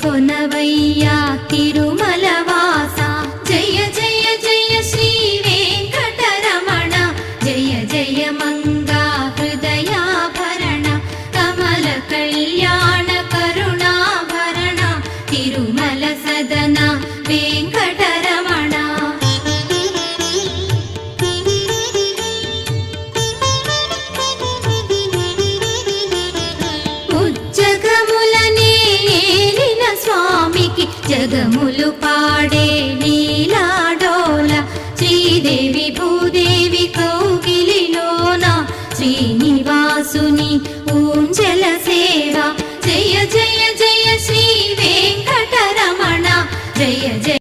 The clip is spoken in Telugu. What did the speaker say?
కొనవయ్యా తిరుమల వాస జయ జయ జయ శ్రీ వెంకటరమణ జయ జయ మంగా హృదయాభరణ కమల కళ్యాణ కరుణాభరణ తిరుమల సదన వెంకటరమణ ఉజ్జగములనే ఏలిన స్వామికి జగములు పాడే లీలా